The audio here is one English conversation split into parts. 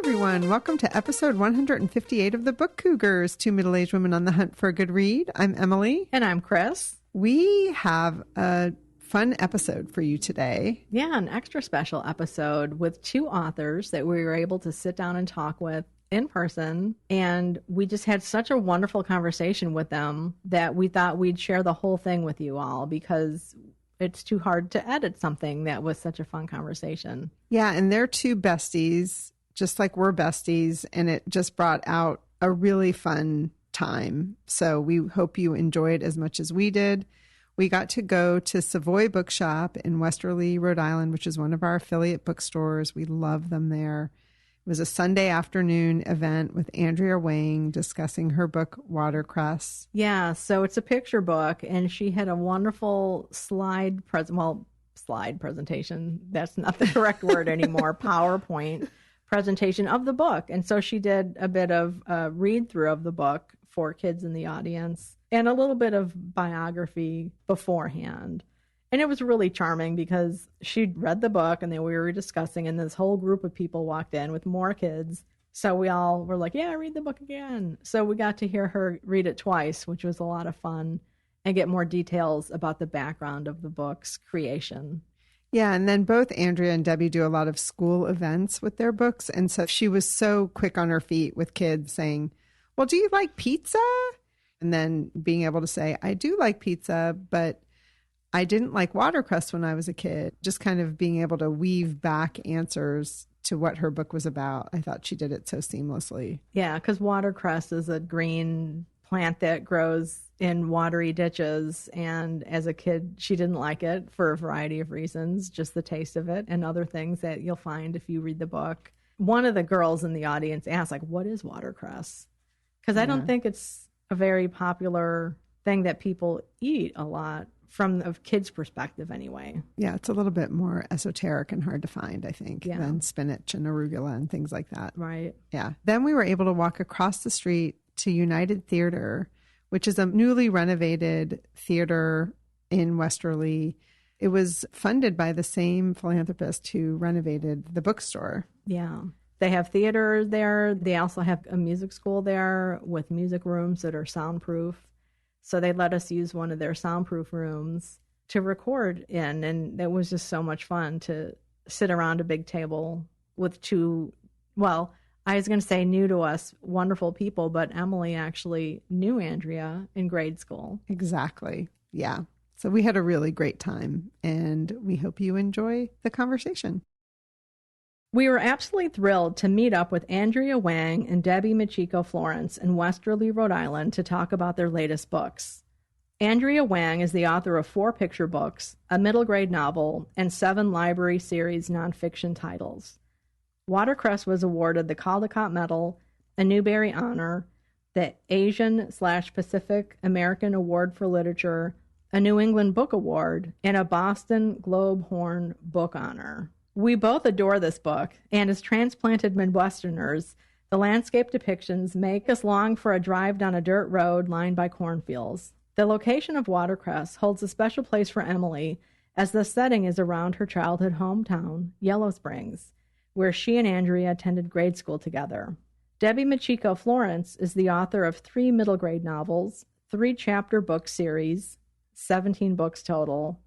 everyone. Welcome to episode 158 of the Book Cougars, two middle-aged women on the hunt for a good read. I'm Emily. And I'm Chris. We have a fun episode for you today. Yeah, an extra special episode with two authors that we were able to sit down and talk with in person. And we just had such a wonderful conversation with them that we thought we'd share the whole thing with you all because it's too hard to edit something that was such a fun conversation. Yeah, and they're two besties, just like we're besties, and it just brought out a really fun time. So we hope you enjoyed as much as we did. We got to go to Savoy Bookshop in Westerly, Rhode Island, which is one of our affiliate bookstores. We love them there. It was a Sunday afternoon event with Andrea Wang discussing her book, Watercress. Yeah, so it's a picture book, and she had a wonderful slide presentation. That's not the correct word anymore. PowerPoint presentation of the book. And so she did a bit of a read through of the book for kids in the audience and a little bit of biography beforehand. And it was really charming because she'd read the book and then we were discussing, and this whole group of people walked in with more kids. So we all were like, yeah, read the book again. So we got to hear her read it twice, which was a lot of fun, and get more details about the background of the book's creation. Yeah, and then both Andrea and Debbi do a lot of school events with their books. And so she was so quick on her feet with kids saying, well, do you like pizza? And then being able to say, I do like pizza, but I didn't like watercress when I was a kid. Just kind of being able to weave back answers to what her book was about. I thought she did it so seamlessly. Yeah, because watercress is a green plant that grows in watery ditches. And as a kid, she didn't like it for a variety of reasons, just the taste of it and other things that you'll find if you read the book. One of the girls in the audience asked, like, what is watercress? Because I don't think it's a very popular thing that people eat a lot. From a kid's perspective, anyway. Yeah, it's a little bit more esoteric and hard to find, I think, than spinach and arugula and things like that. Right. Yeah. Then we were able to walk across the street to United Theater, which is a newly renovated theater in Westerly. It was funded by the same philanthropist who renovated the bookstore. Yeah. They have theater there. They also have a music school there with music rooms that are soundproof. So they let us use one of their soundproof rooms to record in. And it was just so much fun to sit around a big table with two, well, I was going to say new to us, wonderful people, but Emily actually knew Andrea in grade school. Exactly. Yeah. So we had a really great time, and we hope you enjoy the conversation. We were absolutely thrilled to meet up with Andrea Wang and Debbi Michiko Florence in Westerly, Rhode Island to talk about their latest books. Andrea Wang is the author of 4 picture books, a middle grade novel, and 7 library series nonfiction titles. Watercress was awarded the Caldecott Medal, a Newbery Honor, the Asian/Pacific American Award for Literature, a New England Book Award, and a Boston Globe Horn Book Honor. We both adore this book, and as transplanted Midwesterners, the landscape depictions make us long for a drive down a dirt road lined by cornfields. The location of Watercress holds a special place for Emily, as the setting is around her childhood hometown, Yellow Springs, where she and Andrea attended grade school together. Debbi Michiko Florence is the author of 3 middle grade novels, 3 chapter book series, 17 books total,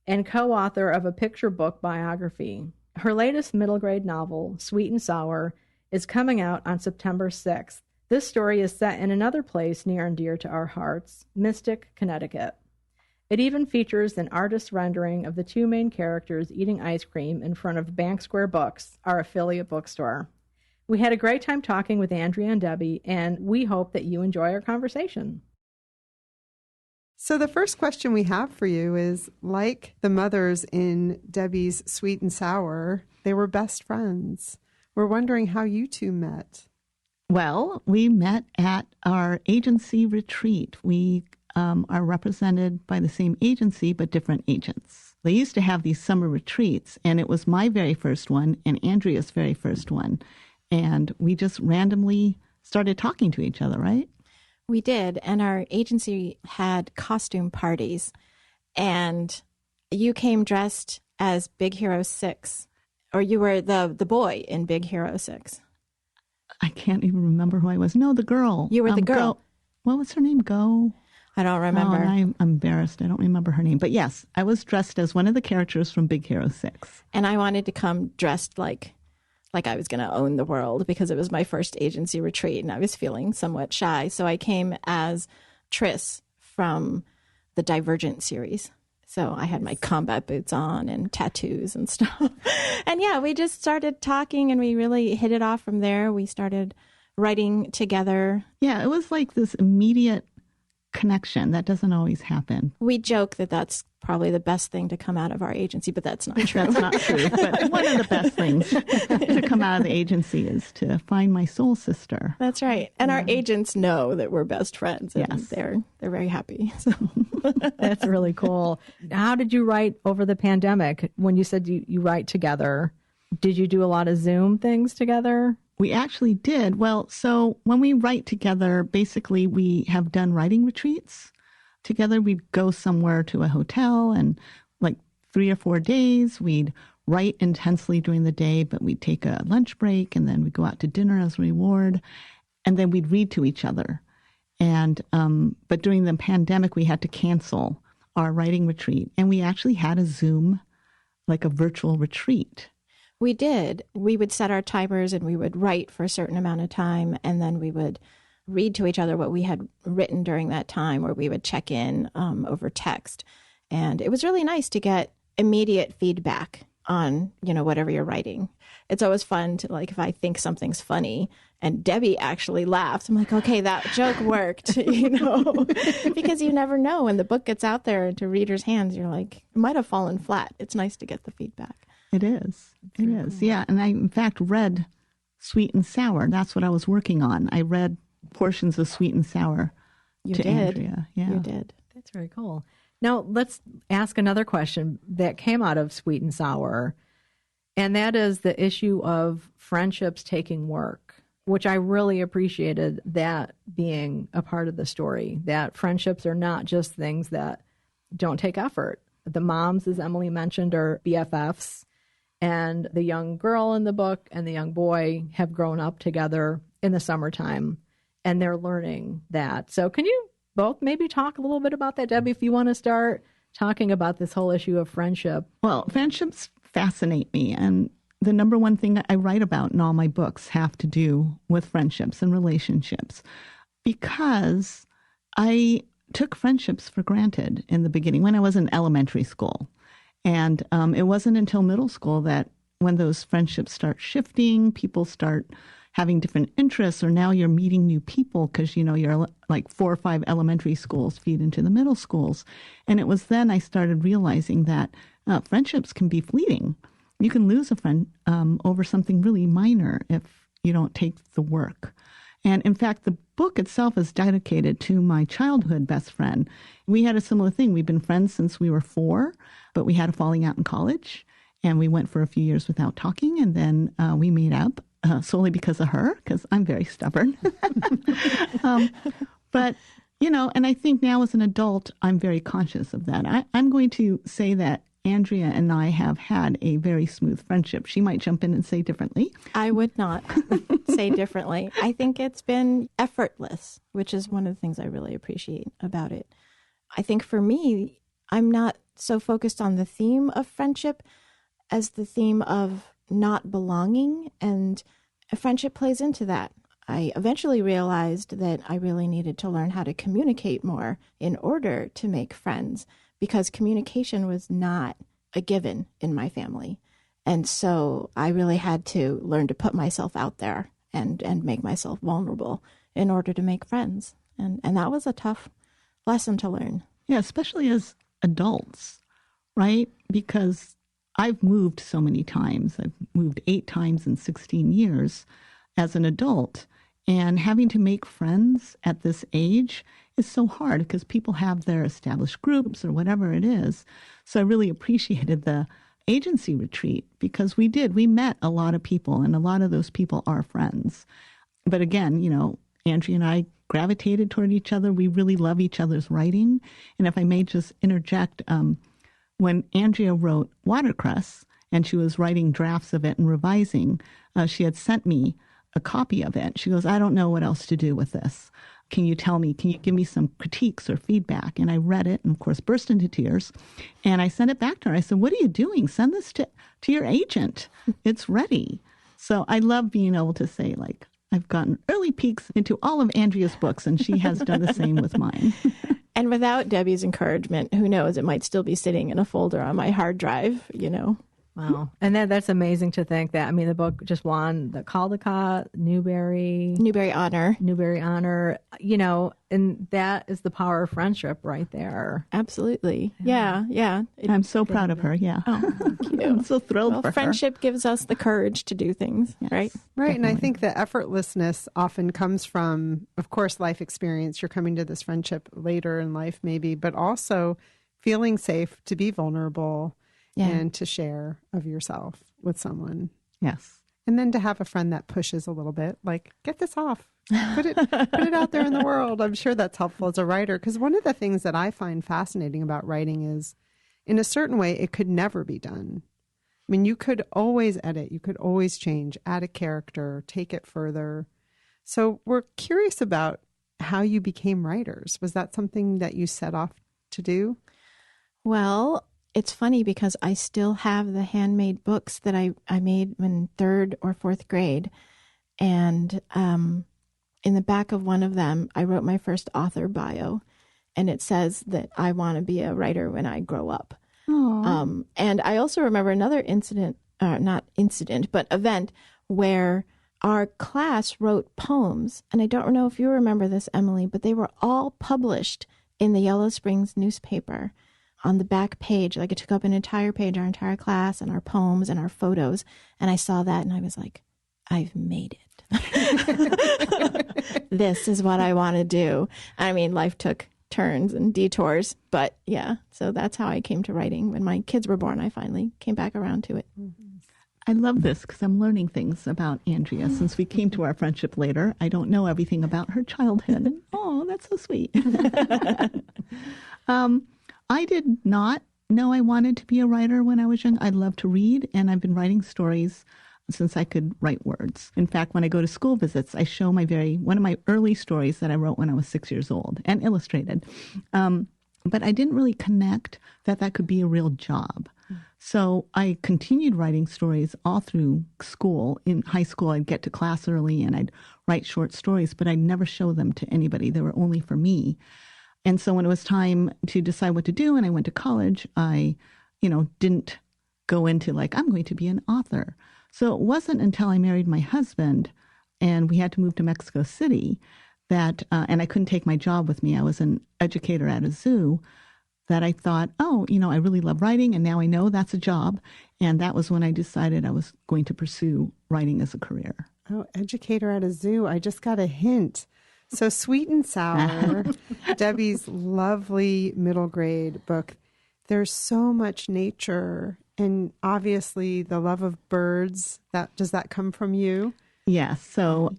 and co-author of a picture book biography. Her latest middle grade novel, Sweet and Sour, is coming out on September 6th. This story is set in another place near and dear to our hearts, Mystic, Connecticut. It even features an artist's rendering of the 2 main characters eating ice cream in front of Bank Square Books, our affiliate bookstore. We had a great time talking with Andrea and Debbi, and we hope that you enjoy our conversation. So the first question we have for you is, like the mothers in Debbi's Sweet and Sour, they were best friends. We're wondering how you two met. Well, we met at our agency retreat. We are represented by the same agency, but different agents. They used to have these summer retreats, and it was my very first one and Andrea's very first one. And we just randomly started talking to each other, right? We did, and our agency had costume parties, and you came dressed as Big Hero 6, or you were the boy in Big Hero 6. I can't even remember who I was. No, the girl. You were the girl. What was her name? Go? I don't remember. Oh, I'm embarrassed. I don't remember her name. But yes, I was dressed as one of the characters from Big Hero 6. And I wanted to come dressed like I was going to own the world because it was my first agency retreat and I was feeling somewhat shy. So I came as Triss from the Divergent series. So I had my combat boots on and tattoos and stuff. And yeah, we just started talking and we really hit it off from there. We started writing together. Yeah, it was like this immediate connection that doesn't always happen. We joke that that's probably the best thing to come out of our agency, but that's not true. That's not true. But one of the best things to come out of the agency is to find my soul sister. That's right. And our agents know that we're best friends. And yes. They're very happy. So that's really cool. How did you write over the pandemic? When you said you write together, did you do a lot of Zoom things together? We actually did. Well, so when we write together, basically we have done writing retreats together. We'd go somewhere to a hotel and like 3 or 4 days, we'd write intensely during the day, but we'd take a lunch break and then we'd go out to dinner as a reward. And then we'd read to each other. And, but during the pandemic, we had to cancel our writing retreat. And we actually had a Zoom, like a virtual retreat. We did. We would set our timers and we would write for a certain amount of time. And then we would read to each other what we had written during that time, or we would check in over text. And it was really nice to get immediate feedback on, whatever you're writing. It's always fun to, like, if I think something's funny and Debbi actually laughs, I'm like, okay, that joke worked, because you never know when the book gets out there into readers' hands, you're like, it might have fallen flat. It's nice to get the feedback. It is. It is. Yeah. And I, in fact, read Sweet and Sour. That's what I was working on. I read portions of Sweet and Sour to Andrea. Yeah. You did. That's very cool. Now, let's ask another question that came out of Sweet and Sour, and that is the issue of friendships taking work, which I really appreciated that being a part of the story, that friendships are not just things that don't take effort. The moms, as Emily mentioned, are BFFs, and the young girl in the book and the young boy have grown up together in the summertime, and they're learning that. So can you both maybe talk a little bit about that, Debbi, if you want to start talking about this whole issue of friendship? Well, friendships fascinate me. And the number one thing I write about in all my books have to do with friendships and relationships, because I took friendships for granted in the beginning when I was in elementary school. And it wasn't until middle school that when those friendships start shifting, people start having different interests, or now you're meeting new people because, you're like 4 or 5 elementary schools feed into the middle schools. And it was then I started realizing that friendships can be fleeting. You can lose a friend over something really minor if you don't take the work. And in fact, the book itself is dedicated to my childhood best friend. We had a similar thing. We've been friends since we were 4, but we had a falling out in college, and we went for a few years without talking, and then we made up. Solely because of her, because I'm very stubborn. But, and I think now as an adult, I'm very conscious of that. I'm going to say that Andrea and I have had a very smooth friendship. She might jump in and say differently. I would not say differently. I think it's been effortless, which is one of the things I really appreciate about it. I think for me, I'm not so focused on the theme of friendship as the theme of not belonging, and a friendship plays into that. I eventually realized that I really needed to learn how to communicate more in order to make friends, because communication was not a given in my family. And so I really had to learn to put myself out there and make myself vulnerable in order to make friends. And that was a tough lesson to learn. Yeah, especially as adults, right? Because I've moved so many times. I've moved 8 times in 16 years as an adult. And having to make friends at this age is so hard because people have their established groups or whatever it is. So I really appreciated the agency retreat because we met a lot of people, and a lot of those people are friends. But again, Andrea and I gravitated toward each other. We really love each other's writing. And if I may just interject, when Andrea wrote Watercress and she was writing drafts of it and revising, she had sent me a copy of it. She goes, I don't know what else to do with this. Can you tell me, can you give me some critiques or feedback? And I read it and, of course, burst into tears. And I sent it back to her. I said, what are you doing? Send this to your agent. It's ready. So I love being able to say, like, I've gotten early peeks into all of Andrea's books, and she has done the same with mine. And without Debbie's encouragement, who knows, it might still be sitting in a folder on my hard drive, Wow. And that's amazing to think that. I mean, the book just won the Caldecott, Newbery Honor. And that is the power of friendship right there. Absolutely. Yeah. I'm so proud of her. Yeah. Oh, thank you. I'm so thrilled for her. Friendship gives us the courage to do things, Yes. right? Right. Definitely. And I think the effortlessness often comes from, of course, life experience. You're coming to this friendship later in life, maybe, but also feeling safe to be vulnerable. Yeah. And to share of yourself with someone. Yes. And then to have a friend that pushes a little bit, like, get this off, put it out there in the world. I'm sure that's helpful as a writer. Because one of the things that I find fascinating about writing is, in a certain way, it could never be done. I mean, you could always edit, you could always change, add a character, take it further. So we're curious about how you became writers. Was that something that you set off to do? Well, it's funny because I still have the handmade books that I made in 3rd or 4th grade. And in the back of one of them, I wrote my first author bio. And it says that I want to be a writer when I grow up. And I also remember another event where our class wrote poems. And I don't know if you remember this, Emily, but they were all published in the Yellow Springs newspaper. On the back page, like it took up an entire page, our entire class and our poems and our photos. And I saw that and I was like, I've made it. This is what I want to do. I mean, life took turns and detours, but yeah. So that's how I came to writing. When my kids were born, I finally came back around to it. I love this because I'm learning things about Andrea. Since we came to our friendship later, I don't know everything about her childhood. Oh, that's so sweet. I did not know I wanted to be a writer when I was young. I love to read, and I've been writing stories since I could write words. In fact, when I go to school visits, I show one of my early stories that I wrote when I was 6 years old and illustrated. But I didn't really connect that could be a real job. So I continued writing stories all through school. In high school, I'd get to class early and I'd write short stories, but I'd never show them to anybody. They were only for me. And so when it was time to decide what to do and I went to college, I, didn't go into like, I'm going to be an author. So it wasn't until I married my husband and we had to move to Mexico City that, and I couldn't take my job with me. I was an educator at a zoo, that I thought, I really love writing and now I know that's a job. And that was when I decided I was going to pursue writing as a career. Oh, educator at a zoo. I just got a hint. So Sweet and Sour, Debbie's lovely middle grade book. There's so much nature and obviously the love of birds. Does that come from you? Yes. So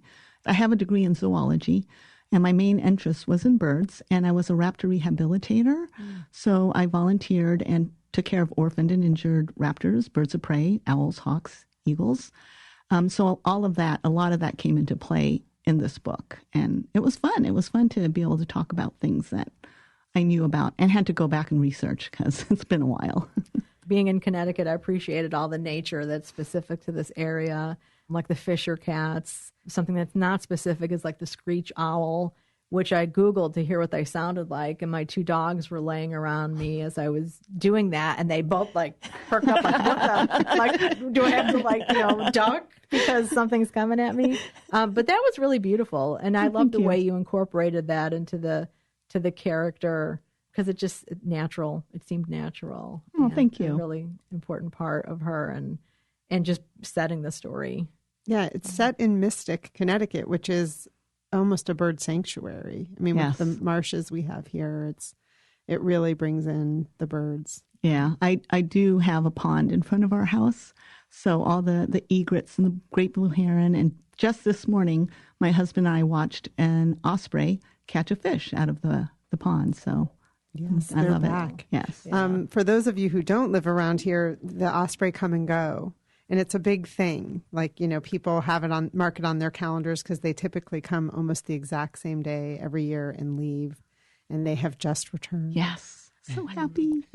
I have a degree in zoology and my main interest was in birds and I was a raptor rehabilitator. So I volunteered and took care of orphaned and injured raptors, birds of prey, owls, hawks, eagles. So all of that, a lot of that came into play in this book. And it was fun. It was fun to be able to talk about things that I knew about and had to go back and research because it's been a while. Being in Connecticut, I appreciated all the nature that's specific to this area, like the Fisher cats. Something that's not specific is like the screech owl, which I Googled to hear what they sounded like. And my 2 dogs were laying around me as I was doing that. And they both perked up like, what the, like, do I have to duck because something's coming at me? But that was really beautiful. And I love the way you incorporated that into the character because it seemed natural. Oh, thank you. A really important part of her and just setting the story. Yeah, it's set in Mystic, Connecticut, which is almost a bird sanctuary. I mean, yes. With the marshes we have here, it really brings in the birds. Yeah, I do have a pond in front of our house. So all the egrets and the great blue heron. And just this morning, my husband and I watched an osprey catch a fish out of the pond. So yes, I they're love back. It. Yes. For those of you who don't live around here, the osprey come and go. And it's a big thing. Like, people have it on mark it on their calendars because they typically come almost the exact same day every year and leave. And they have just returned. Yes. So happy.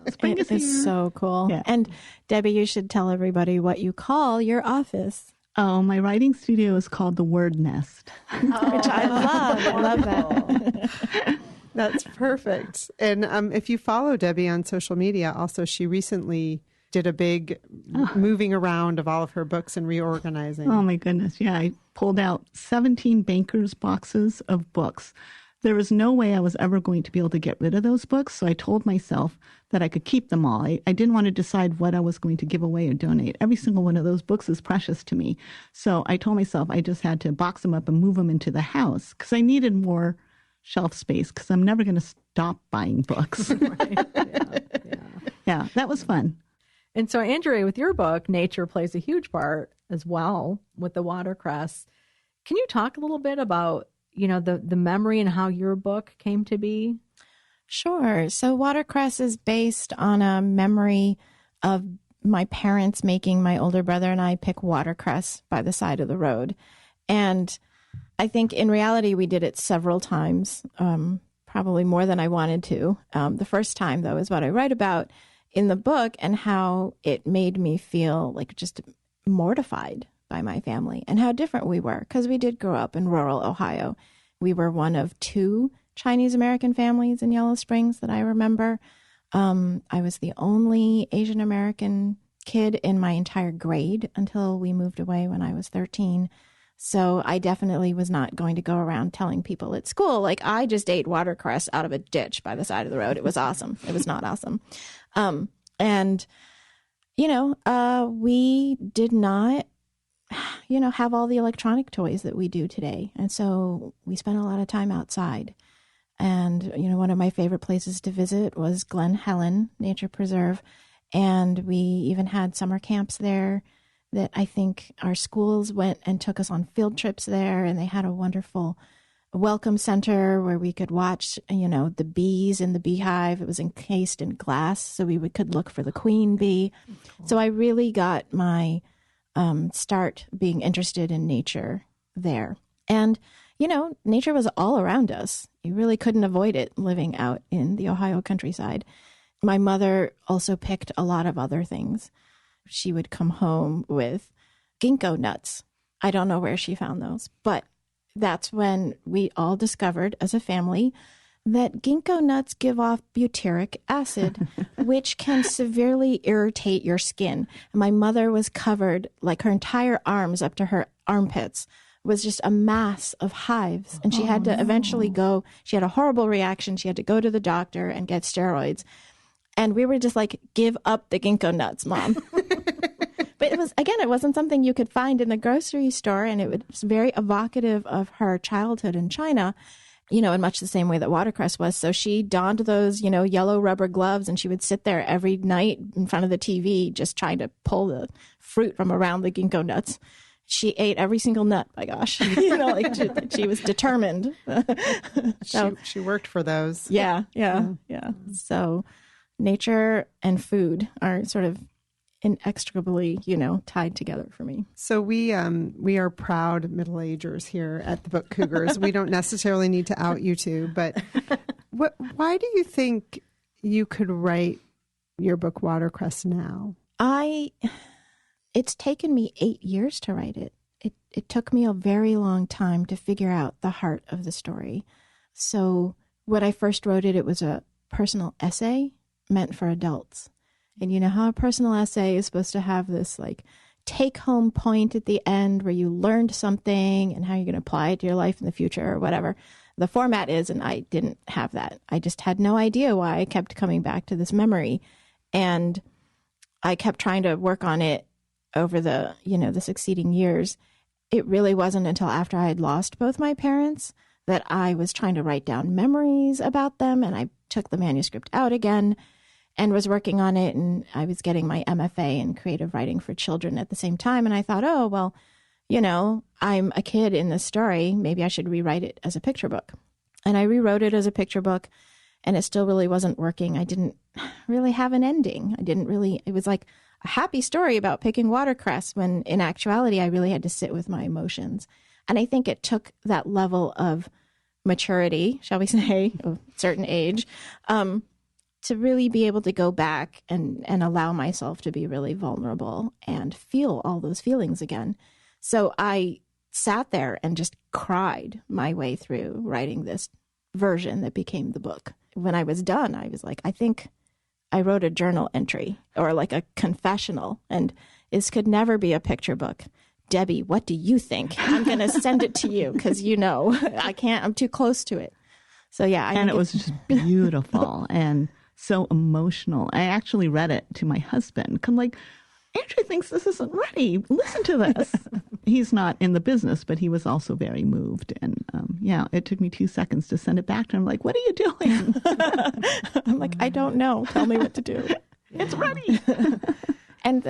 Spring is It is here. so cool. Yeah. And Debbie, you should tell everybody what you call your office. Oh, my writing studio is called the Word Nest. Which I love. I love that. That's perfect. And if you follow Debbie on social media, also, she recently did a big moving around of all of her books and reorganizing. Oh, my goodness. Yeah, I pulled out 17 Bankers boxes of books. There was no way I was ever going to be able to get rid of those books, so I told myself that I could keep them all. I didn't want to decide what I was going to give away or donate. Every single one of those books is precious to me. So I told myself I just had to box them up and move them into the house because I needed more shelf space because I'm never going to stop buying books. Yeah, that was fun. And so, Andrea, with your book, nature plays a huge part as well with the Watercress. Can you talk a little bit about, the memory and how your book came to be? Sure. So Watercress is based on a memory of my parents making my older brother and I pick watercress by the side of the road. And I think in reality, we did it several times, probably more than I wanted to. The first time, though, is what I write about in the book and how it made me feel like just mortified by my family and how different we were, because we did grow up in rural Ohio. We were one of 2 Chinese American families in Yellow Springs that I remember. I was the only Asian American kid in my entire grade until we moved away when I was 13. So I definitely was not going to go around telling people at school, like, I just ate watercress out of a ditch by the side of the road. It was awesome. It was not awesome. We did not, have all the electronic toys that we do today. And so we spent a lot of time outside. And, one of my favorite places to visit was Glen Helen Nature Preserve. And we even had summer camps there that I think our schools went and took us on field trips there. And they had a wonderful welcome center where we could watch, the bees in the beehive. It was encased in glass, so we could look for the queen bee. Cool. So I really got my start being interested in nature there. And, nature was all around us. You really couldn't avoid it living out in the Ohio countryside. My mother also picked a lot of other things. She would come home with ginkgo nuts. I don't know where she found those, but that's when we all discovered as a family that ginkgo nuts give off butyric acid, which can severely irritate your skin. And my mother was covered, like her entire arms up to her armpits was just a mass of hives. And she had to eventually go, she had a horrible reaction. She had to go to the doctor and get steroids. And we were just like, give up the ginkgo nuts, Mom. But it wasn't something you could find in the grocery store. And it was very evocative of her childhood in China, in much the same way that watercress was. So she donned those, yellow rubber gloves, and she would sit there every night in front of the TV just trying to pull the fruit from around the ginkgo nuts. She ate every single nut, my gosh. She was determined. She worked for those. Yeah. So nature and food are sort of inextricably, tied together for me. So we are proud middle-agers here at the Book Cougars. We don't necessarily need to out you two, but why do you think you could write your book Watercress now? It's taken me 8 years to write it. It took me a very long time to figure out the heart of the story. So when I first wrote it, it was a personal essay meant for adults. And you know how a personal essay is supposed to have this like take-home point at the end where you learned something and how you're going to apply it to your life in the future or whatever the format is. And I didn't have that. I just had no idea why I kept coming back to this memory. And I kept trying to work on it over the succeeding years. It really wasn't until after I had lost both my parents that I was trying to write down memories about them. And I took the manuscript out again and was working on it. And I was getting my MFA in creative writing for children at the same time. And I thought, oh, well, I'm a kid in this story. Maybe I should rewrite it as a picture book. And I rewrote it as a picture book, and it still really wasn't working. I didn't really have an ending. It was like a happy story about picking watercress when in actuality, I really had to sit with my emotions. And I think it took that level of maturity, shall we say, of a certain age, to really be able to go back and allow myself to be really vulnerable and feel all those feelings again. So I sat there and just cried my way through writing this version that became the book. When I was done, I was like, I think I wrote a journal entry or like a confessional, and this could never be a picture book. Debbi, what do you think? I'm going to send it to you because, I can't, I'm too close to it. So yeah. And it was just beautiful and so emotional. I actually read it to my husband. I'm like, Andrea thinks this isn't ready. Listen to this. He's not in the business, but he was also very moved. And it took me 2 seconds to send it back to him. Like, what are you doing? I'm like, I don't know. Tell me what to do. It's ready. And,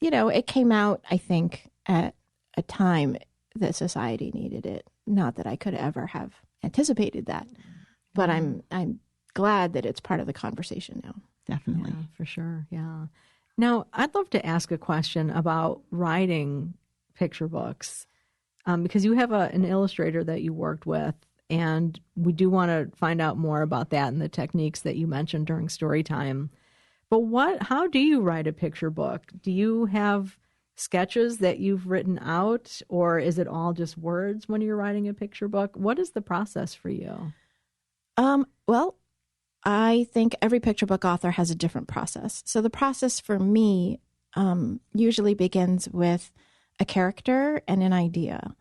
it came out, I think, at a time that society needed it. Not that I could ever have anticipated that, but I'm glad that it's part of the conversation now. Definitely. Yeah, for sure. Yeah. Now, I'd love to ask a question about writing picture books, because you have an illustrator that you worked with, and we do want to find out more about that and the techniques that you mentioned during story time. But how do you write a picture book? Do you have sketches that you've written out, or is it all just words when you're writing a picture book? What is the process for you? Well, I think every picture book author has a different process. So the process for me usually begins with a character and an idea.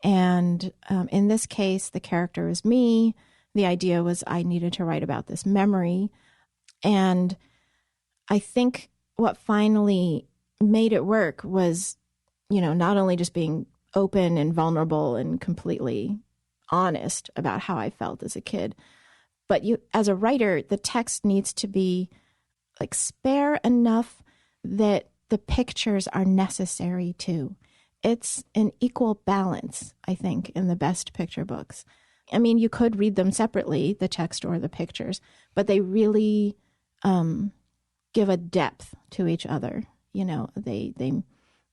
And in this case, the character is me. The idea was I needed to write about this memory. And I think what finally made it work was, not only just being open and vulnerable and completely honest about how I felt as a kid, but as a writer, the text needs to be like spare enough that the pictures are necessary too. It's an equal balance, I think, in the best picture books. I mean, you could read them separately, the text or the pictures, but they really give a depth to each other. They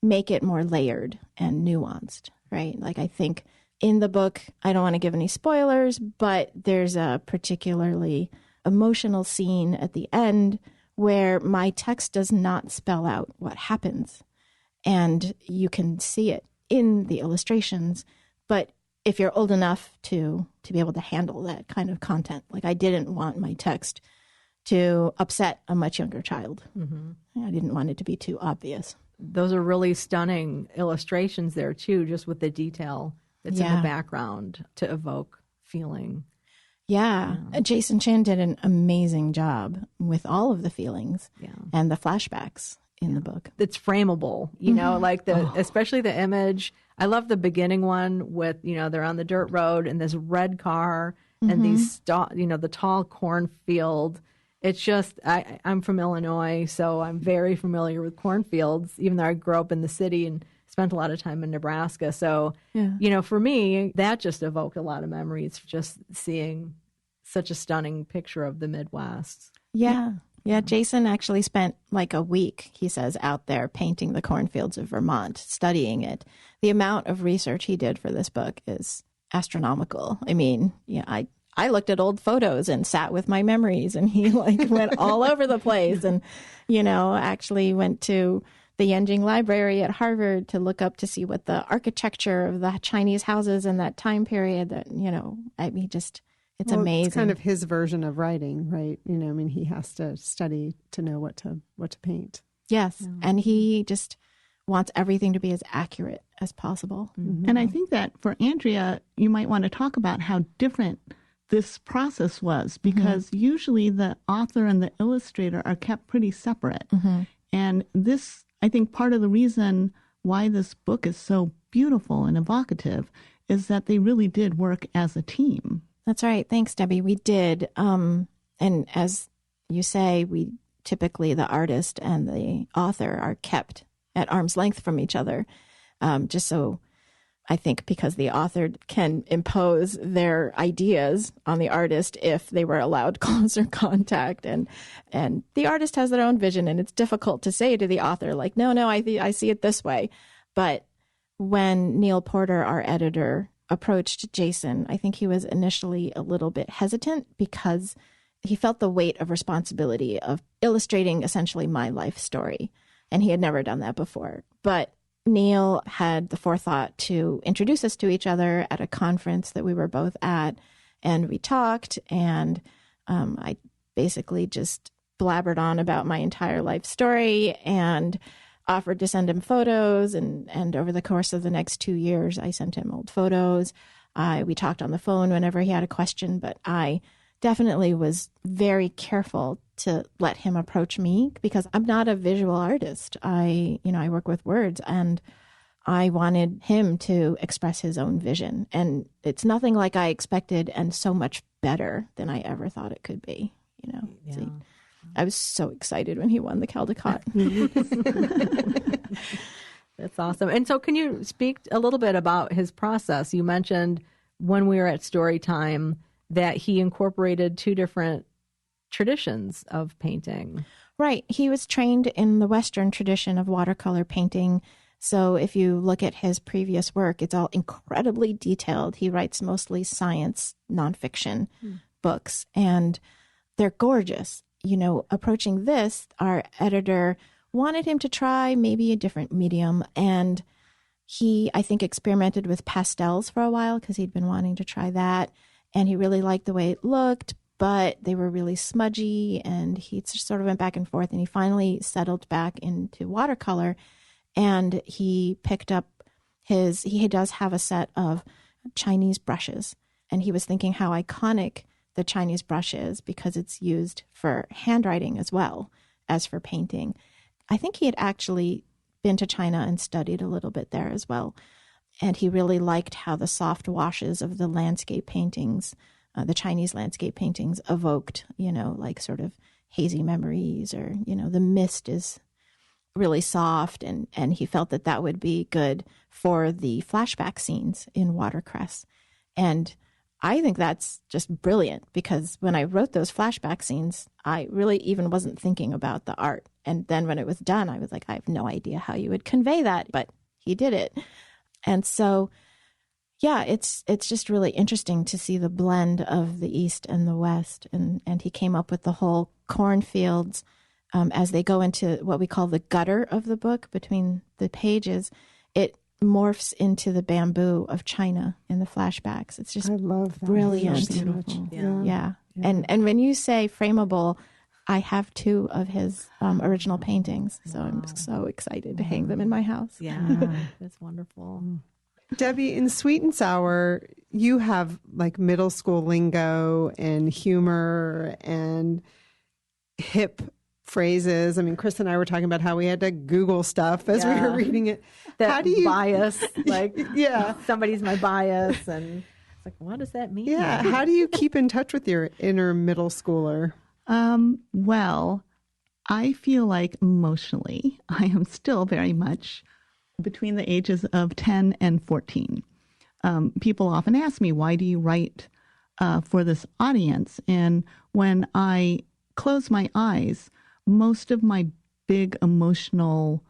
make it more layered and nuanced, right? Like I think in the book, I don't want to give any spoilers, but there's a particularly emotional scene at the end where my text does not spell out what happens. And you can see it in the illustrations. But if you're old enough to be able to handle that kind of content, like I didn't want my text to upset a much younger child. Mm-hmm. I didn't want it to be too obvious. Those are really stunning illustrations there too, just with the detail that's in the background to evoke feeling. Yeah. Jason Chan did an amazing job with all of the feelings and the flashbacks in the book. It's frameable, like especially the image. I love the beginning one with, they're on the dirt road and this red car and these, the tall cornfield. It's just, I'm from Illinois, so I'm very familiar with cornfields, even though I grew up in the city and spent a lot of time in Nebraska. So, for me, that just evoked a lot of memories, just seeing such a stunning picture of the Midwest. Yeah. Yeah. Jason actually spent like a week, he says, out there painting the cornfields of Vermont, studying it. The amount of research he did for this book is astronomical. I mean, I looked at old photos and sat with my memories, and he went all over the place and, actually went to the Yenjing Library at Harvard to look up to see what the architecture of the Chinese houses in that time period that, it's amazing. It's kind of his version of writing, right? He has to study to know what to paint. Yes. Yeah. And he just wants everything to be as accurate as possible. Mm-hmm. And I think that for Andrea, you might want to talk about how different this process was, because usually the author and the illustrator are kept pretty separate. Mm-hmm. And this, I think part of the reason why this book is so beautiful and evocative is that they really did work as a team. That's right. Thanks, Debbi. We did. And as you say, typically the artist and the author are kept at arm's length from each other, just so I think because the author can impose their ideas on the artist if they were allowed closer contact. And the artist has their own vision, and it's difficult to say to the author, like, no, I see it this way. But when Neal Porter, our editor, approached Jason, I think he was initially a little bit hesitant because he felt the weight of responsibility of illustrating essentially my life story. And he had never done that before. But Neal had the forethought to introduce us to each other at a conference that we were both at, and we talked, and I basically just blabbered on about my entire life story and offered to send him photos, and over the course of the next 2 years, I sent him old photos. We talked on the phone whenever he had a question, but I definitely was very careful to let him approach me because I'm not a visual artist. I work with words, and I wanted him to express his own vision. And it's nothing like I expected, and so much better than I ever thought it could be. Yeah. So I was so excited when he won the Caldecott. That's awesome. And so can you speak a little bit about his process? You mentioned when we were at Storytime that he incorporated 2 different traditions of painting. Right. He was trained in the Western tradition of watercolor painting. So if you look at his previous work, it's all incredibly detailed. He writes mostly science, nonfiction books, and they're gorgeous. Approaching this, our editor wanted him to try maybe a different medium, and he, I think, experimented with pastels for a while because he'd been wanting to try that. And he really liked the way it looked, but they were really smudgy, and he sort of went back and forth, and he finally settled back into watercolor, and he picked up he does have a set of Chinese brushes, and he was thinking how iconic the Chinese brush is because it's used for handwriting as well as for painting. I think he had actually been to China and studied a little bit there as well. And he really liked how the soft washes of the landscape paintings, the Chinese landscape paintings, evoked, like sort of hazy memories, or, the mist is really soft. And he felt that would be good for the flashback scenes in Watercress. And I think that's just brilliant because when I wrote those flashback scenes, I really even wasn't thinking about the art. And then when it was done, I was like, I have no idea how you would convey that, but he did it. And so, yeah, it's just really interesting to see the blend of the East and the West. And he came up with the whole cornfields as they go into what we call the gutter of the book between the pages. It morphs into the bamboo of China in the flashbacks. It's just I love that. brilliant. So beautiful. Yeah. And when you say frameable, I have 2 of his original paintings, so I'm so excited to hang them in my house. Yeah, that's wonderful. Debbi, in Sweet and Sour, you have like middle school lingo and humor and hip phrases. I mean, Chris and I were talking about how we had to Google stuff as we were reading it. That how do you bias, like yeah, somebody's my bias, and it's like, what does that mean? Yeah, how do you keep in touch with your inner middle schooler? Well, I feel like emotionally, I am still very much between the ages of 10 and 14. People often ask me, why do you write for this audience? And when I close my eyes, most of my big emotional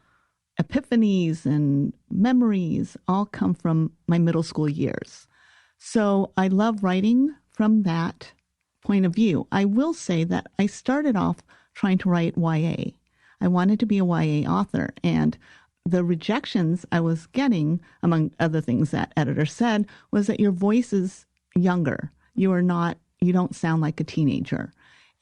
epiphanies and memories all come from my middle school years. So I love writing from that point of view. I will say that I started off trying to write YA. I wanted to be a YA author, and the rejections I was getting, among other things that editor said, was that your voice is younger. You don't sound like a teenager.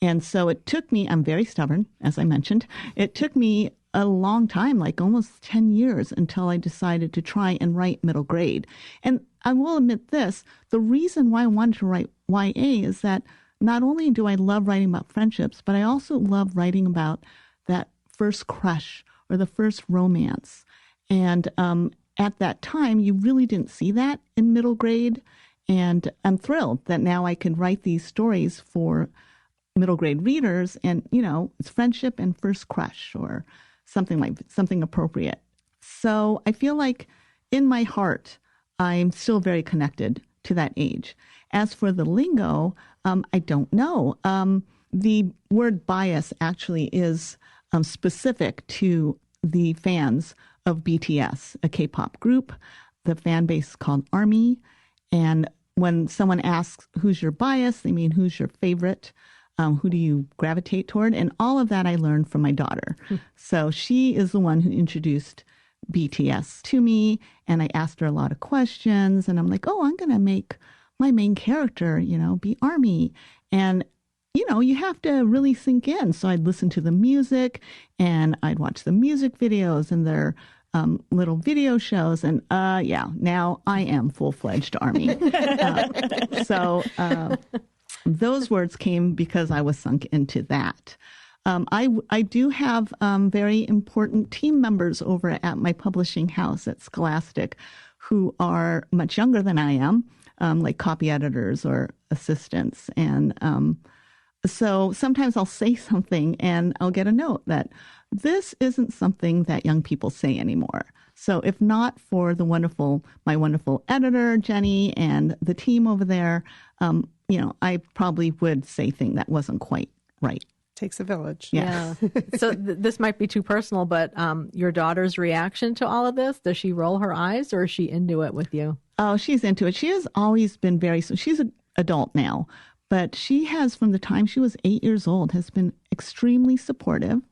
And so it took me, I'm very stubborn, as I mentioned, it took me a long time, like almost 10 years, until I decided to try and write middle grade. And I will admit this, the reason why I wanted to write YA is that not only do I love writing about friendships, but I also love writing about that first crush or the first romance. And at that time, you really didn't see that in middle grade. And I'm thrilled that now I can write these stories for middle grade readers. And, it's friendship and first crush or something appropriate. So I feel like in my heart, I'm still very connected to that age. As for the lingo, I don't know. The word bias actually is specific to the fans of BTS, a K-pop group. The fan base is called ARMY. And when someone asks, who's your bias, they mean who's your favorite, who do you gravitate toward? And all of that I learned from my daughter. So she is the one who introduced BTS to me, and I asked her a lot of questions, and I'm like, oh, I'm going to make my main character, be ARMY. And, you have to really sink in. So I'd listen to the music, and I'd watch the music videos and their little video shows. And now I am full-fledged ARMY. So those words came because I was sunk into that. I do have very important team members over at my publishing house at Scholastic who are much younger than I am, like copy editors or assistants. And so sometimes I'll say something and I'll get a note that this isn't something that young people say anymore. So if not for my wonderful editor, Jenny, and the team over there, I probably would say things that wasn't quite right. Takes a village. Yes. Yeah. So this might be too personal, but your daughter's reaction to all of this, does she roll her eyes or is she into it with you? Oh, she's into it. She has always been she's an adult now, but she has, from the time she was 8 years old, has been extremely supportive.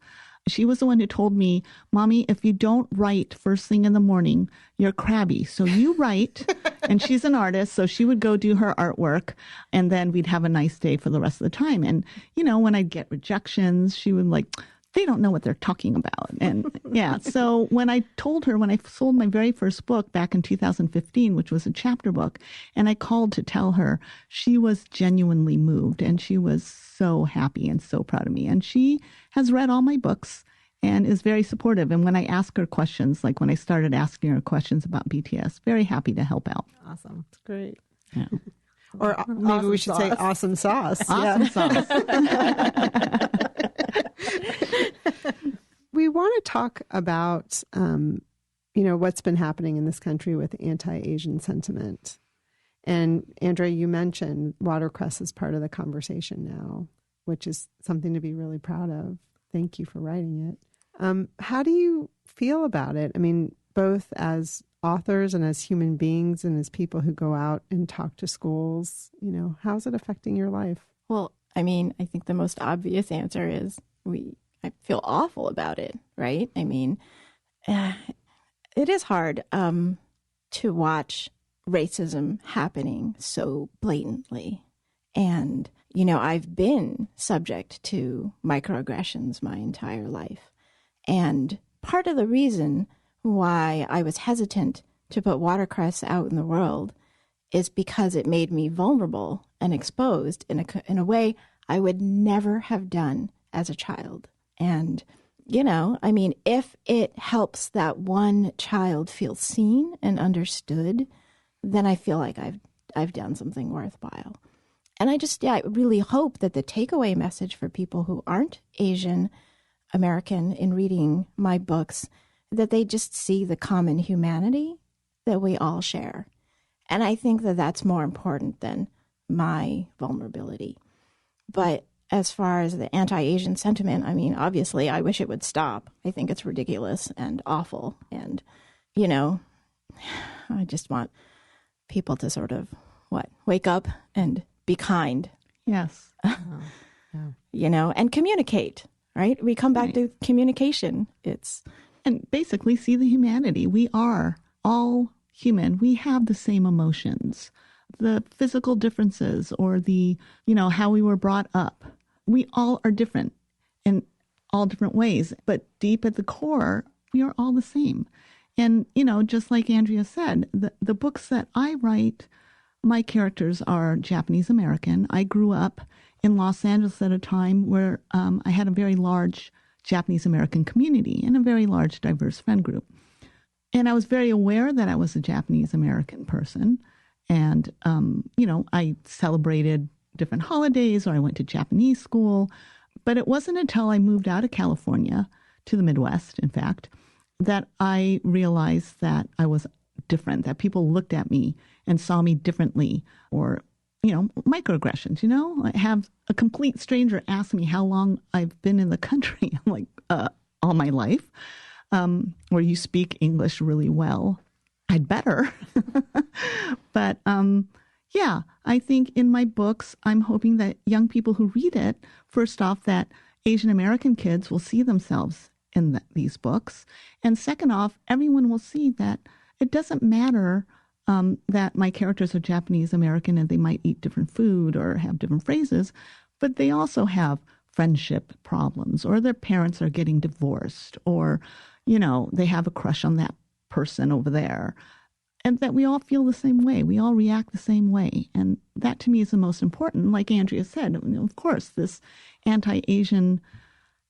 She was the one who told me, Mommy, if you don't write first thing in the morning, you're crabby. So you write. And she's an artist, so she would go do her artwork, and then we'd have a nice day for the rest of the time. And, when I'd get rejections, she would they don't know what they're talking about. And yeah, so when I sold my very first book back in 2015, which was a chapter book, and I called to tell her, she was genuinely moved and she was so happy and so proud of me. And she has read all my books and is very supportive. And when I ask her questions, like when I started asking her questions about BTS, very happy to help out. Awesome. That's great. Yeah. Or maybe awesome we should say awesome sauce. Awesome sauce. We want to talk about, what's been happening in this country with anti-Asian sentiment. And Andrea, you mentioned Watercress is part of the conversation now, which is something to be really proud of. Thank you for writing it. How do you feel about it? I mean, both as authors and as human beings and as people who go out and talk to schools, how's it affecting your life? Well, I think the most obvious answer is I feel awful about it, right? It is hard to watch racism happening so blatantly. And, I've been subject to microaggressions my entire life. And part of the reason why I was hesitant to put Watercress out in the world is because it made me vulnerable and exposed in a way I would never have done as a child. And, if it helps that one child feel seen and understood, then I feel like I've done something worthwhile. And I really hope that the takeaway message for people who aren't Asian American in reading my books, that they just see the common humanity that we all share. And I think that that's more important than my vulnerability. But as far as the anti-Asian sentiment, obviously, I wish it would stop. I think it's ridiculous and awful. And, I just want people to sort of, wake up and be kind. Yes. And communicate, right? We come back to communication. And basically see the humanity. We are all human. We have the same emotions, the physical differences or the, how we were brought up. We all are different in all different ways, but deep at the core, we are all the same. And, just like Andrea said, the books that I write, my characters are Japanese American. I grew up in Los Angeles at a time where I had a very large Japanese American community and a very large diverse friend group. And I was very aware that I was a Japanese American person. And, I celebrated different holidays or I went to Japanese school. But it wasn't until I moved out of California to the Midwest, in fact, that I realized that I was different, that people looked at me and saw me differently, or, microaggressions, I have a complete stranger ask me how long I've been in the country. I'm like, all my life. Or you speak English really well. I'd better. But yeah, I think in my books, I'm hoping that young people who read it, first off, that Asian American kids will see themselves in these books. And second off, everyone will see that it doesn't matter that my characters are Japanese American and they might eat different food or have different phrases, but they also have friendship problems, or their parents are getting divorced, or, they have a crush on that person over there. And that we all feel the same way. We all react the same way. And that to me is the most important. Like Andrea said, of course, this anti-Asian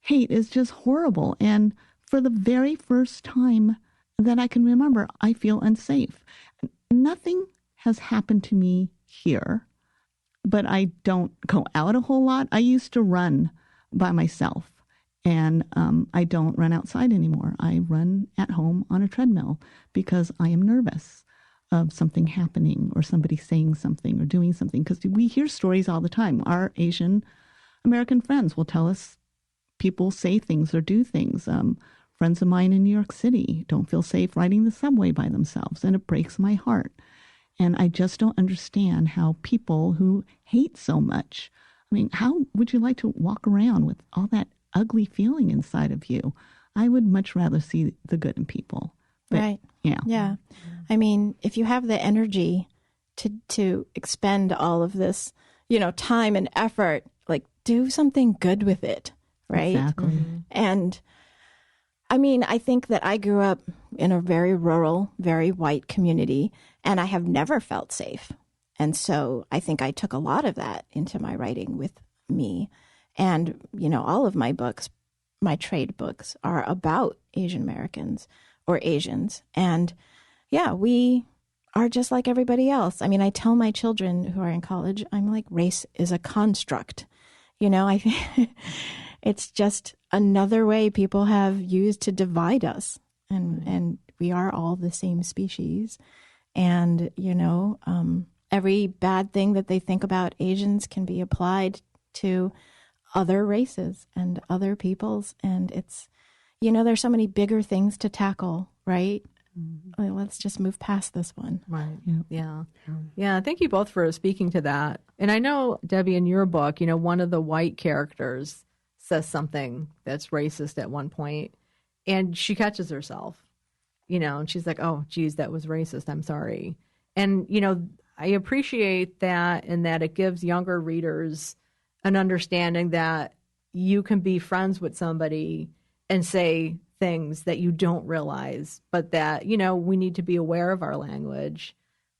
hate is just horrible. And for the very first time that I can remember, I feel unsafe. Nothing has happened to me here, but I don't go out a whole lot. I used to run by myself, and I don't run outside anymore. I run at home on a treadmill because I am nervous of something happening or somebody saying something or doing something, because we hear stories all the time. Our Asian American friends will tell us people say things or do things. Friends of mine in New York City don't feel safe riding the subway by themselves, and it breaks my heart. And I just don't understand how people who hate so much, how would you like to walk around with all that ugly feeling inside of you? I would much rather see the good in people. But, right. Yeah. Yeah. If you have the energy to expend all of this, time and effort, like, do something good with it. Right. Exactly. Mm-hmm. And I think that I grew up in a very rural, very white community, and I have never felt safe. And so I think I took a lot of that into my writing with me. And, all of my books, my trade books, are about Asian Americans or Asians. And yeah, we are just like everybody else. I tell my children who are in college, I'm like, race is a construct. I think it's just another way people have used to divide us. And we are all the same species. And, every bad thing that they think about Asians can be applied to other races and other peoples. And it's, there's so many bigger things to tackle, right? Mm-hmm. Like, let's just move past this one. Right. Yeah. Yeah. Thank you both for speaking to that. And I know, Debbi, in your book, one of the white characters says something that's racist at one point, and she catches herself, and she's like, oh, geez, that was racist. I'm sorry. And, I appreciate that, and that it gives younger readers an understanding that you can be friends with somebody and say things that you don't realize, but that, we need to be aware of our language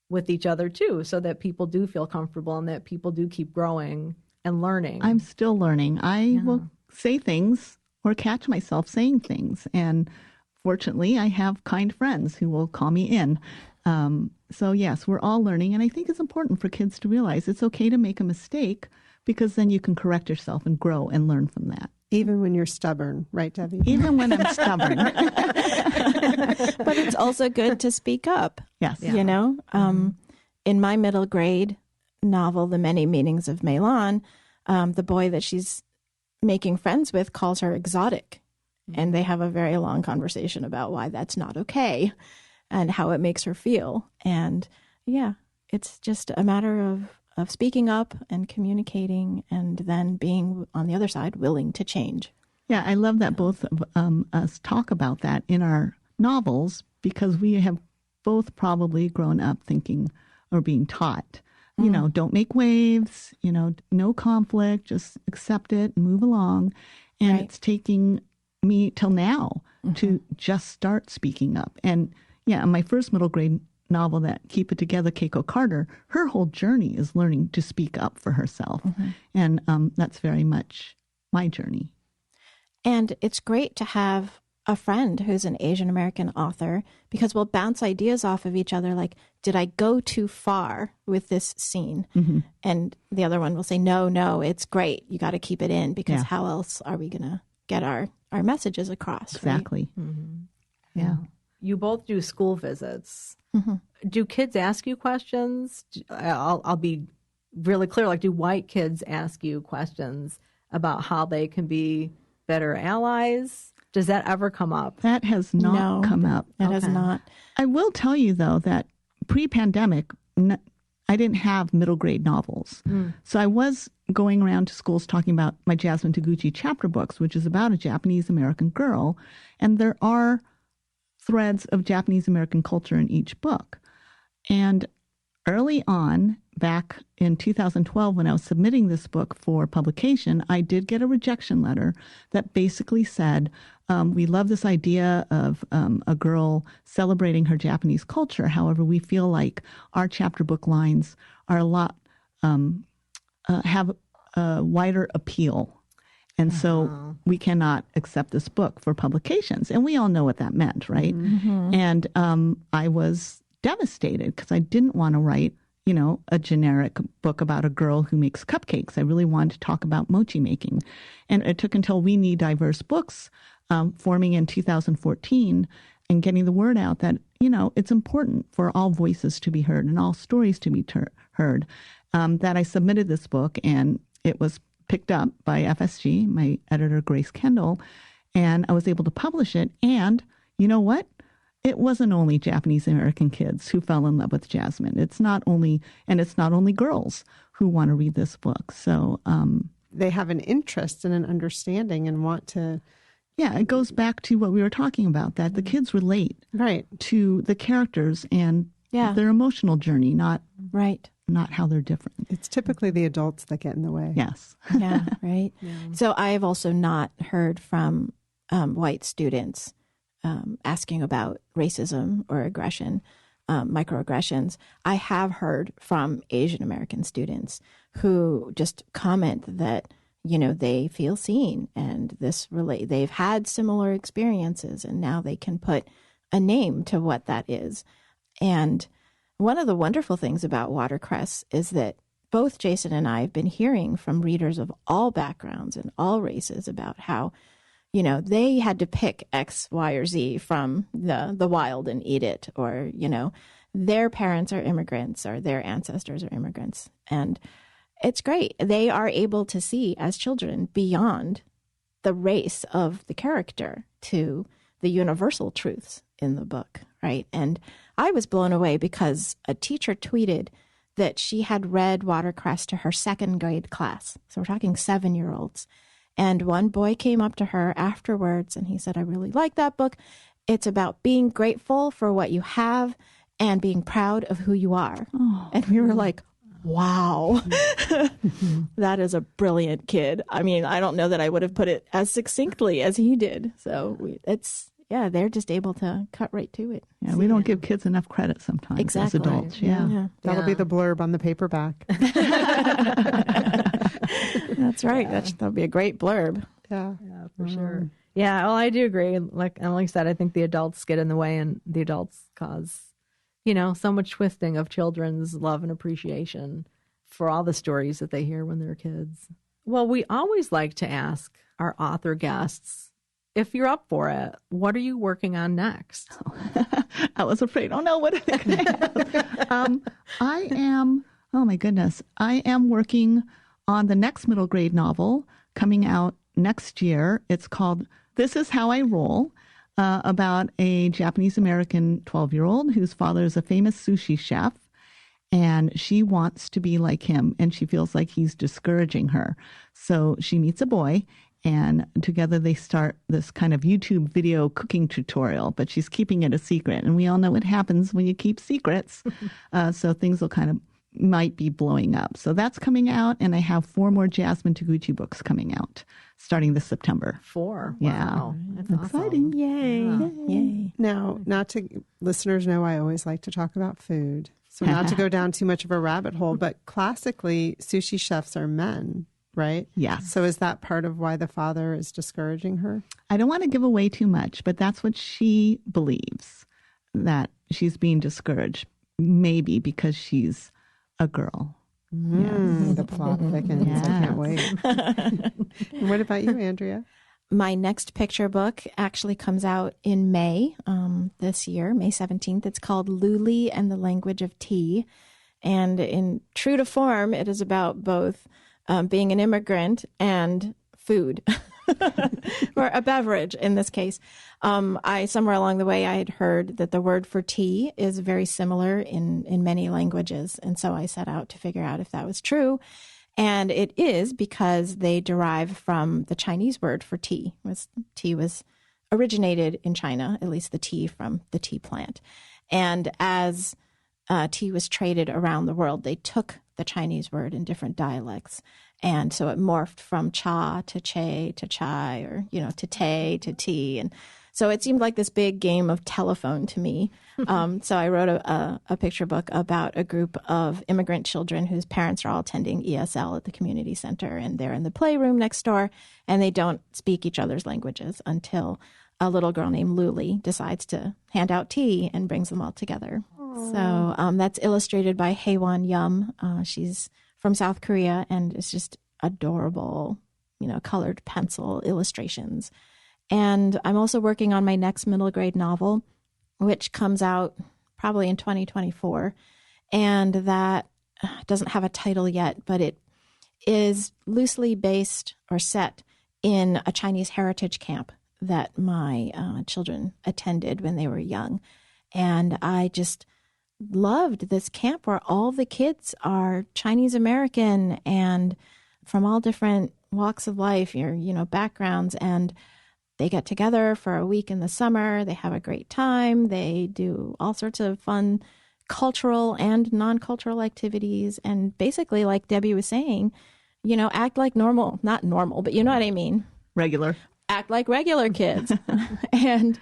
with each other too, so that people do feel comfortable and that people do keep growing and learning. I'm still learning. I will say things or catch myself saying things. And fortunately, I have kind friends who will call me in. So yes, we're all learning. And I think it's important for kids to realize it's okay to make a mistake, because then you can correct yourself and grow and learn from that. Even when you're stubborn, right, Debbi? Even when I'm stubborn. But it's also good to speak up. Yes. Yeah. In my middle grade novel, The Many Meanings of Meilon, the boy that she's making friends with calls her exotic. Mm-hmm. And they have a very long conversation about why that's not okay and how it makes her feel. And yeah, it's just a matter of speaking up and communicating, and then being, on the other side, willing to change. Yeah, I love that both of us talk about that in our novels, because we have both probably grown up thinking or being taught, don't make waves, no conflict, just accept it and move along. And It's taking me till now to just start speaking up. And yeah, my first middle grade novel, that Keep It Together, Keiko Carter, her whole journey is learning to speak up for herself. Mm-hmm. And that's very much my journey. And it's great to have a friend who's an Asian American author, because we'll bounce ideas off of each other. Like, did I go too far with this scene? Mm-hmm. And the other one will say, no, it's great. You got to keep it in, because how else are we going to get our messages across? Exactly. Right? Mm-hmm. Yeah. You both do school visits. Do kids ask you questions? I'll be really clear. Like, do white kids ask you questions about how they can be better allies? Does that ever come up? That has not come up. That has not. I will tell you, though, that pre-pandemic, I didn't have middle grade novels. So I was going around to schools talking about my Jasmine Taguchi chapter books, which is about a Japanese American girl. And there are threads of Japanese American culture in each book. And early on, back in 2012, when I was submitting this book for publication, I did get a rejection letter that basically said, we love this idea of a girl celebrating her Japanese culture. However, we feel like our chapter book lines are a lot, have a wider appeal. And so we cannot accept this book for publications. And we all know what that meant, right? And I was devastated because I didn't want to write, a generic book about a girl who makes cupcakes. I really wanted to talk about mochi making. And it took until We Need Diverse Books forming in 2014 and getting the word out that, it's important for all voices to be heard and all stories to be heard, that I submitted this book, and it was picked up by FSG, my editor, Grace Kendall, and I was able to publish it. And you know what? It wasn't only Japanese American kids who fell in love with Jasmine. It's not only girls who want to read this book. So they have an interest and an understanding and want to. Yeah, it goes back to what we were talking about, that the kids relate to the characters and their emotional journey, not how they're different. It's typically the adults that get in the way. Yes. Yeah, right. So I have also not heard from white students asking about racism or aggression, microaggressions. I have heard from Asian American students who just comment that, they feel seen and they've had similar experiences and now they can put a name to what that is. And one of the wonderful things about Watercress is that both Jason and I have been hearing from readers of all backgrounds and all races about how, they had to pick X, Y, or Z from the wild and eat it, or, their parents are immigrants or their ancestors are immigrants. And it's great. They are able to see as children beyond the race of the character to the universal truths in the book, right? And I was blown away because a teacher tweeted that she had read Watercress to her second grade class. So we're talking 7-year-olds. And one boy came up to her afterwards and he said, I really like that book. It's about being grateful for what you have and being proud of who you are. And we were like, wow, that is a brilliant kid. I mean, I don't know that I would have put it as succinctly as he did. So they're just able to cut right to it. Yeah, we don't give kids enough credit sometimes as adults. Yeah. That'll be the blurb on the paperback. That's right. That'll be a great blurb. Yeah, for sure. Yeah, well, I do agree. Like I said, I think the adults get in the way and the adults cause, so much twisting of children's love and appreciation for all the stories that they hear when they're kids. Well, we always like to ask our author guests, if you're up for it, what are you working on next? I was afraid. Oh, no, what are they going to have? I am working on the next middle grade novel coming out next year. It's called This Is How I Roll, about a Japanese-American 12-year-old whose father is a famous sushi chef, and she wants to be like him, and she feels like he's discouraging her. So she meets a boy, and together they start this kind of YouTube video cooking tutorial, but she's keeping it a secret. And we all know what happens when you keep secrets. So things will might be blowing up. So that's coming out. And I have 4 more Jasmine Taguchi books coming out starting this September. 4? Yeah. Wow. That's exciting. Awesome. Yay. Yeah. Yay. Now, listeners know I always like to talk about food. So not to go down too much of a rabbit hole, but classically, sushi chefs are men, right? Yes. So is that part of why the father is discouraging her? I don't want to give away too much, but that's what she believes, that she's being discouraged, maybe because she's a girl. The plot thickens. I can't wait. What about you, Andrea? My next picture book actually comes out in May this year, May 17th. It's called Luli and the Language of Tea. And in true to form, it is about both being an immigrant and food, or a beverage in this case. Somewhere along the way, I had heard that the word for tea is very similar in many languages. And so I set out to figure out if that was true. And it is, because they derive from the Chinese word for tea. Tea was originated in China, at least the tea from the tea plant. And as tea was traded around the world, they took the Chinese word in different dialects. And so it morphed from cha to che to chai, or, to te to tea. And so it seemed like this big game of telephone to me. So I wrote a picture book about a group of immigrant children whose parents are all attending ESL at the community center, and they're in the playroom next door, and they don't speak each other's languages until a little girl named Luli decides to hand out tea and brings them all together. Aww. So that's illustrated by Haewon Yum. She's from South Korea, and it's just adorable, colored pencil illustrations. And I'm also working on my next middle grade novel, which comes out probably in 2024. And that doesn't have a title yet, but it is loosely based or set in a Chinese heritage camp that my children attended when they were young. And I just loved this camp where all the kids are Chinese American and from all different walks of life, backgrounds, and they get together for a week in the summer. They have a great time. They do all sorts of fun cultural and non-cultural activities. And basically, like Debbi was saying, act like normal, not normal, but you know what I mean? Regular. Act like regular kids. And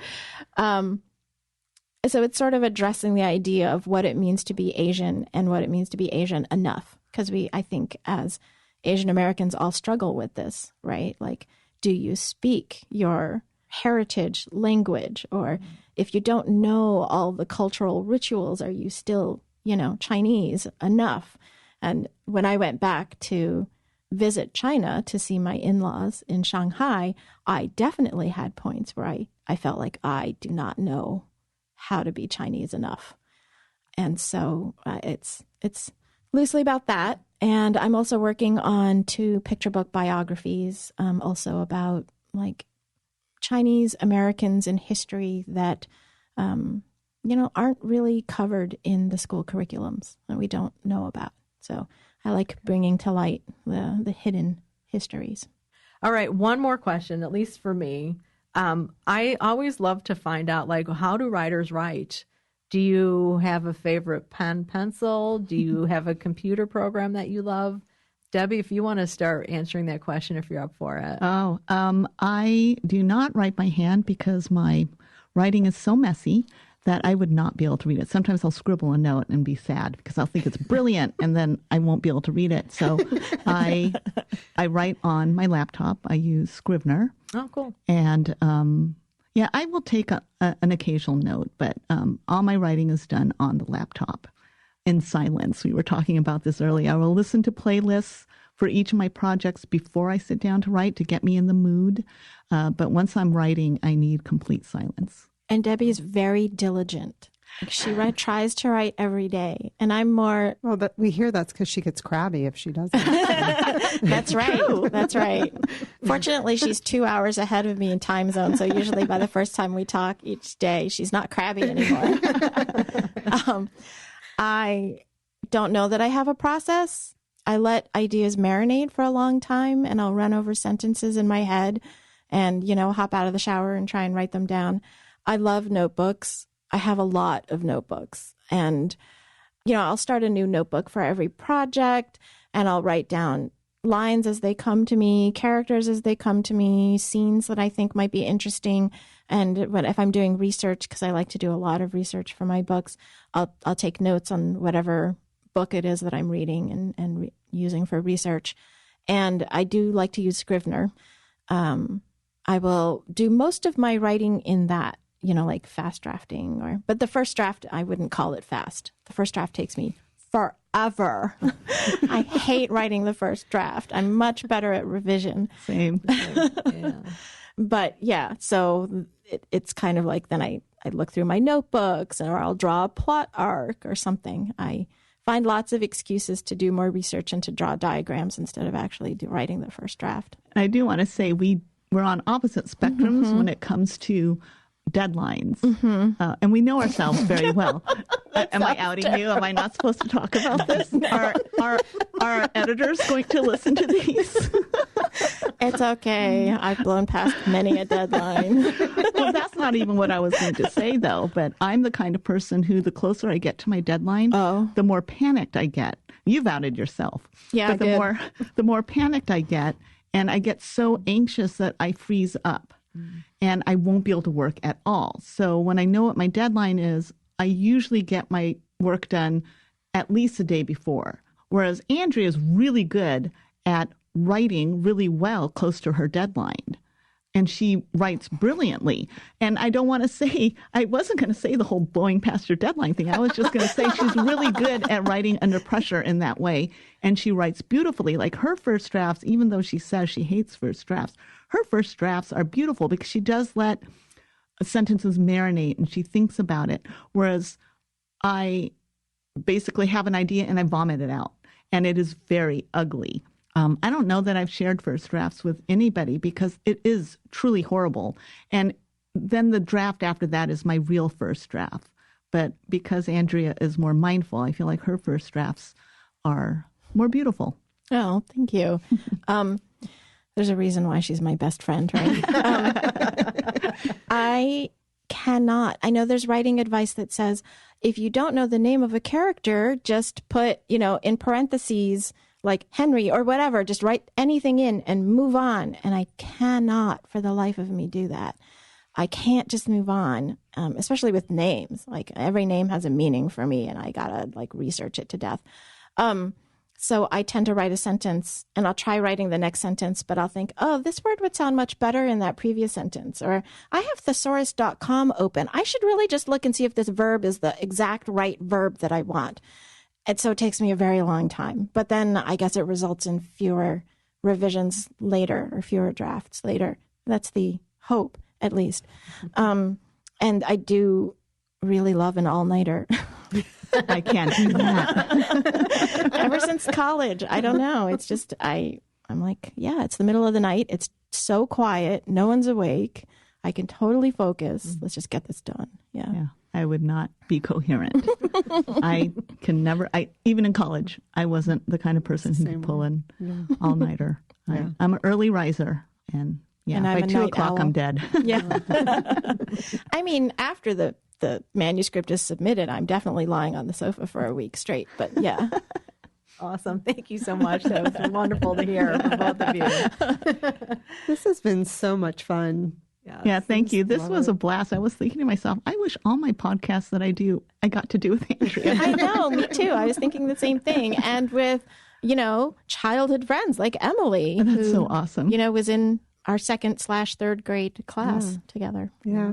so it's sort of addressing the idea of what it means to be Asian and what it means to be Asian enough. Because I think as Asian Americans all struggle with this, right? Like, do you speak your heritage language? Or if you don't know all the cultural rituals, are you still, Chinese enough? And when I went back to visit China to see my in-laws in Shanghai, I definitely had points where I felt like I do not know how to be Chinese enough. And so it's loosely about that. And I'm also working on 2 picture book biographies, also about like Chinese Americans in history that, aren't really covered in the school curriculums that we don't know about. So I like bringing to light the hidden histories. All right. One more question, at least for me. I always love to find out, like, how do writers write? Do you have a favorite pen, pencil? Do you have a computer program that you love? Debbi, if you want to start answering that question, if you're up for it. Oh, I do not write by hand because my writing is so messy that I would not be able to read it. Sometimes I'll scribble a note and be sad because I'll think it's brilliant and then I won't be able to read it. So I write on my laptop. I use Scrivener. Oh, cool. And yeah, I will take an occasional note, but all my writing is done on the laptop in silence. We were talking about this earlier. I will listen to playlists for each of my projects before I sit down to write to get me in the mood. But once I'm writing, I need complete silence. And Debbi is very diligent. She tries to write every day. And I'm more... Well, we hear that's because she gets crabby if she doesn't. That's right. That's right. Fortunately, she's 2 hours ahead of me in time zone. So usually by the first time we talk each day, she's not crabby anymore. I don't know that I have a process. I let ideas marinate for a long time, and I'll run over sentences in my head and, hop out of the shower and try and write them down. I love notebooks. I have a lot of notebooks, and, I'll start a new notebook for every project, and I'll write down lines as they come to me, characters as they come to me, scenes that I think might be interesting. And if I'm doing research, because I like to do a lot of research for my books, I'll take notes on whatever book it is that I'm reading and using for research. And I do like to use Scrivener. I will do most of my writing in that, like fast drafting, but the first draft, I wouldn't call it fast. The first draft takes me forever. I hate writing the first draft. I'm much better at revision. Same. Yeah. But yeah, so it's kind of like then I look through my notebooks or I'll draw a plot arc or something. I find lots of excuses to do more research and to draw diagrams instead of actually writing the first draft. I do want to say we're on opposite spectrums when it comes to deadlines. And we know ourselves very well. Am I outing you? Am I not supposed to talk about this? No. Are editors going to listen to these? It's okay. I've blown past many a deadline. Well, that's not even what I was going to say, though. But I'm the kind of person who, the closer I get to my deadline, the more panicked I get. You've outed yourself. Yeah, but the more panicked I get, and I get so anxious that I freeze up. And I won't be able to work at all. So when I know what my deadline is, I usually get my work done at least a day before. Whereas Andrea is really good at writing really well close to her deadline. And she writes brilliantly. And I don't want to say, I wasn't going to say the whole blowing past her deadline thing. I was just going to say she's really good at writing under pressure in that way. And she writes beautifully. Like her first drafts, even though she says she hates first drafts, her first drafts are beautiful because she does let sentences marinate and she thinks about it. Whereas I basically have an idea and I vomit it out. And it is very ugly. I don't know that I've shared first drafts with anybody because it is truly horrible. And then the draft after that is my real first draft. But because Andrea is more mindful, I feel like her first drafts are more beautiful. Oh, thank you. There's a reason why she's my best friend, right? I know there's writing advice that says, if you don't know the name of a character, just put, in parentheses, like Henry or whatever, just write anything in and move on. And I cannot for the life of me do that. I can't just move on, especially with names. Like every name has a meaning for me and I gotta research it to death. So I tend to write a sentence and I'll try writing the next sentence, but I'll think, oh, this word would sound much better in that previous sentence. Or I have thesaurus.com open. I should really just look and see if this verb is the exact right verb that I want. And so it takes me a very long time. But then I guess it results in fewer revisions later or fewer drafts later. That's the hope, at least. And I do really love an all-nighter. I can't do that. Ever since college, I don't know. It's just, I'm like, yeah, it's the middle of the night. It's so quiet. No one's awake. I can totally focus. Let's just get this done. Yeah. I would not be coherent. I can never, even in college, I wasn't the kind of person who could pull an all-nighter. I'm an early riser. And by 2 o'clock, I'm dead. Yeah. I mean, after the manuscript is submitted, I'm definitely lying on the sofa for a week straight. But yeah. Awesome. Thank you so much. That was wonderful to hear from both of you. This has been so much fun. Yeah, thank you. This was a blast. I was thinking to myself, I wish all my podcasts that I do, I got to do with Andrea. I know, me too. I was thinking the same thing. And with, childhood friends like Emily. That's who, so awesome. Was in our 2nd/3rd grade class together. Yeah.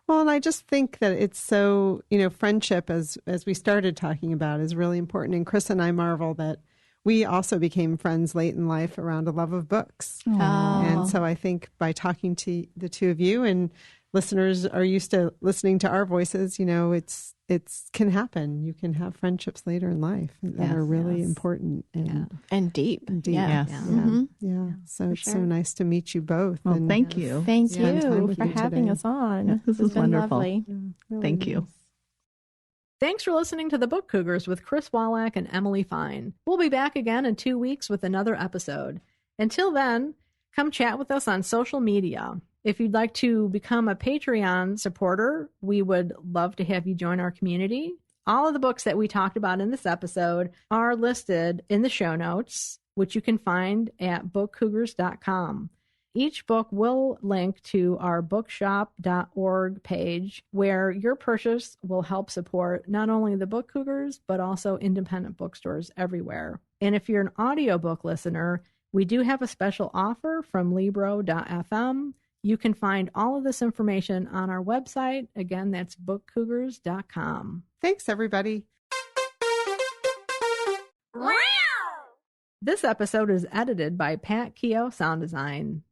Well, and I just think that it's so, friendship, as we started talking about, is really important. And Chris and I marvel that we also became friends late in life around a love of books. Oh. And so I think by talking to the two of you, and listeners are used to listening to our voices, it's can happen. You can have friendships later in life that are really important and deep. Yeah. Yes. Yeah. So it's so nice to meet you both. Well, thank you. Thank you for having us on. This is wonderful. Lovely. Really thank you. Thanks for listening to The Book Cougars with Chris Wallach and Emily Fine. We'll be back again in 2 weeks with another episode. Until then, come chat with us on social media. If you'd like to become a Patreon supporter, we would love to have you join our community. All of the books that we talked about in this episode are listed in the show notes, which you can find at bookcougars.com. Each book will link to our bookshop.org page, where your purchase will help support not only the Book Cougars, but also independent bookstores everywhere. And if you're an audiobook listener, we do have a special offer from Libro.fm. You can find all of this information on our website. Again, that's bookcougars.com. Thanks, everybody. This episode is edited by Pat Keogh Sound Design.